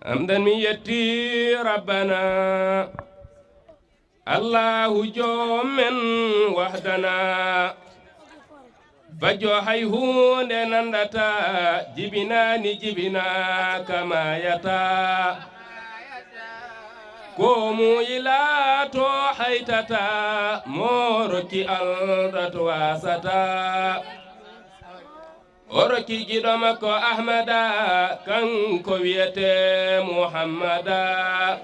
حمدا من يتي ربنا الله جوم من وحدنا فجو حيهون نندتا جبنا نجبنا كما يتا كومو إلى تو حيتتا موركي ألدت واستا وركي جدامكو أحمدا كنكو ويتي محمدا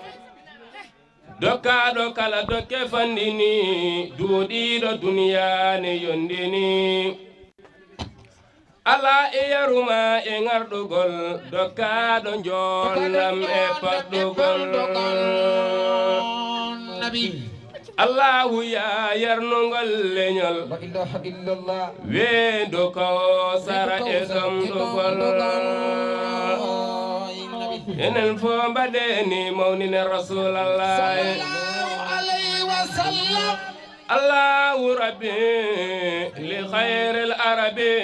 دوكا دوكا لا دوكي فنديني دودي دو دنيا ني يونديني ala e yaruma e ngardugol doka do jollam e paddugol nabi Allahu ya yarnugol leñol la ilaha illallah we do ko sara e dom dugol enen fo badeni mawnine rasulullah sallallahu alayhi wa sallam الله ربي لخير العربي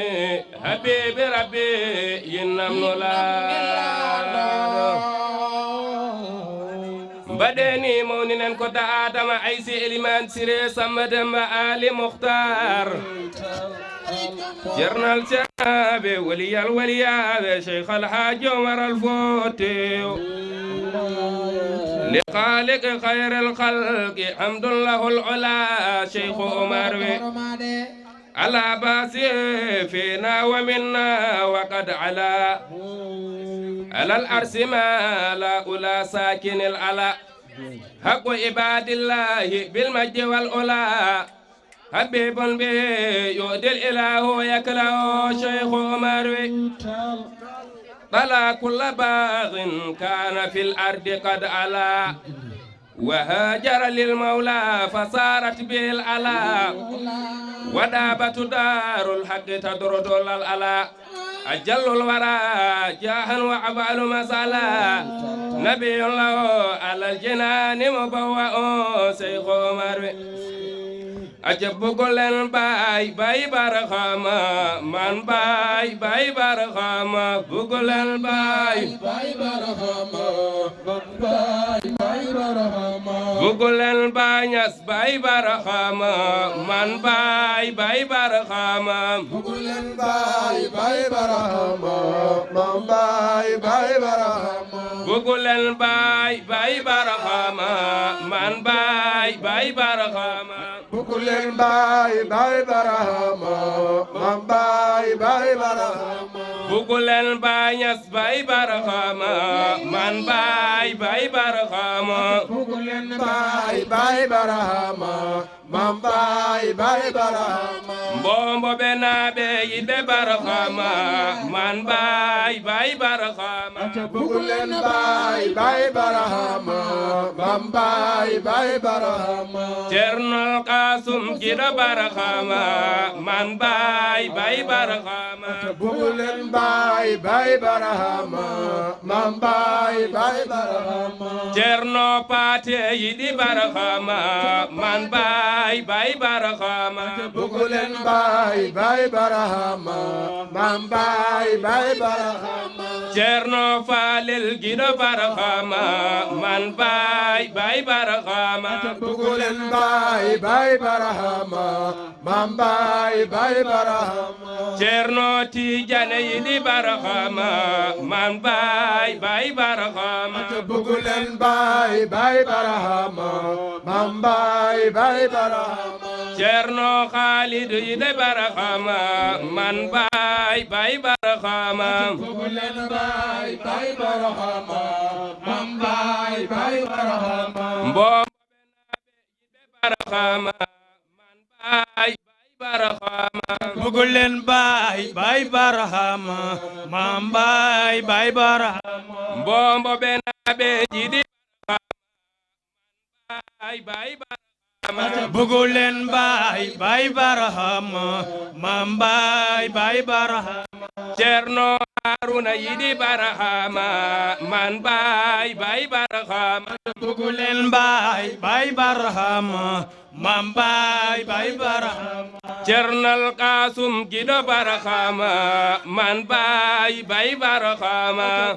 حبيب ربي ينم لا بدني مونين كوتا آدم عيسى إليمان سيري سمدم آل مختار جرنال شابي ولي الوليا شيخ الحاج عمر الفوتي لخالق خير الخلق حمد الله العلا شيخ عمر على باسي فينا ومنا وقد على الأرس ما لا أولى ساكن العلا حق عباد الله بالمجد والأولى حبيب به يؤدي الإله يكله شيخ عمر طلع كل باغ كان في الأرض قد علا وهاجر للمولى فصارت به العلا ودابت دار الحق تدرد العلا أجل الورى جاها وعبال مسالا نبي الله على الجنان مبوأ شيخ عمر ajab bugulen bay bay barxama man bay bay barxama bugulen bay bay barxama man bay bay barxama bugulen bañas bay barxama man bay bay barxama bugulen bay bay barxama man bay bay barxama bugulen bay bay barxama man bay bay barxama bugulen bay bay barahama man bay bay barahama bugulen bañas bay barahama man bay bay barahama bugulen bay bay barahama man bay bay barahama mbombo benabe yibe barahama man bay bay barahama bugulen bay bay barahama man bay bay barahama Cerno Kasum Gida barahama man bay bay barahama bugulen bay bay barahama man bay bay barahama Cerno Pate yidi barahama man bay bay barahama bugulen bay bay barahama man bay bay barahama Cerno Falel Gida barahama man bay bay barahama bugulen bay bay barahama man bay bay barahama Cerno Tijane yidi barahama man bay bay barahama bugulen bay bay barahama man bay bay barahama Cerno Khalid yidi barahama man bay bay barahama bugulen bay bay barahama man bay bay barahama barahama man bay bay barahama bugulen bay bay barahama man bay bay barahama bombo benabe jidi bay bay barahama bugulen bay bay barahama man bay bay barahama Cerno Haruna yidi barahama man bay bay barahama bugulen bay bay barahama man bay bay barahama Cernal Kasum Gida barahama man bay bay barahama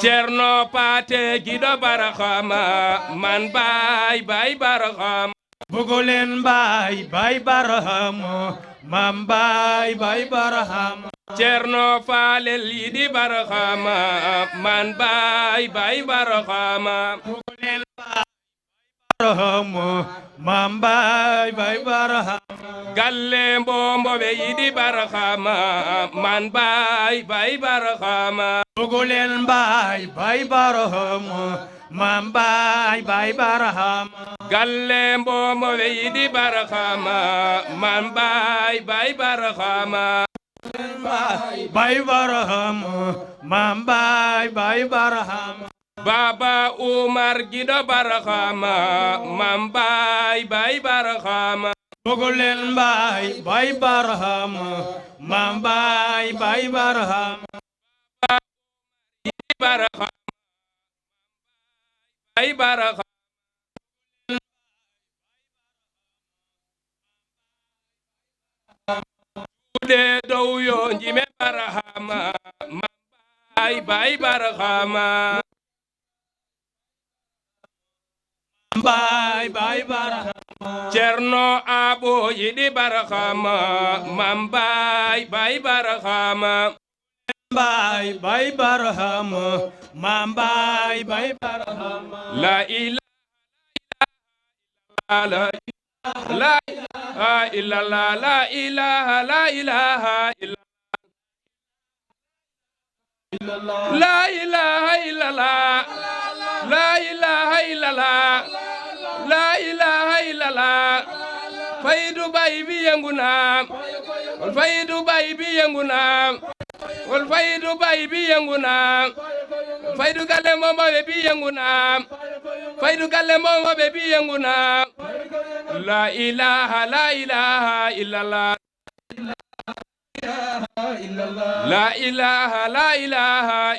Cerno Paate Gido Barahama man baay Barahama bugulen baay Barahama man baay Barahama Cerno Faalel Yidi Barahama man baay Barahama bugulen baay Barahama man baay Barahama galle mbombo be Yidi Barahama man baay Barahama bugulen baay Barahama man baay Barahama galle mbombo be Yidi Barahama man baay Barahama baay Barahama man baay Barahama Baba Umar Gido Barahama man baay Barahama bugulen baay Barahama man baay Barahama Barahama Barahama de dow yo njime Barahama man baay Barahama baay Barahama Cerno Abo Yidi Barahama man baay Barahama baay Barahama man baay Barahama la ilaha illallah la ilaha illallah la ilaha illallah la ilaha illallah la ilaha illallah faydu bay bi yanguna faydu bay bi yanguna wal faydu bay bi yanguna faydu galle momo be bi yanguna faydu galle momo be bi yanguna la ilaha illallah la ilaha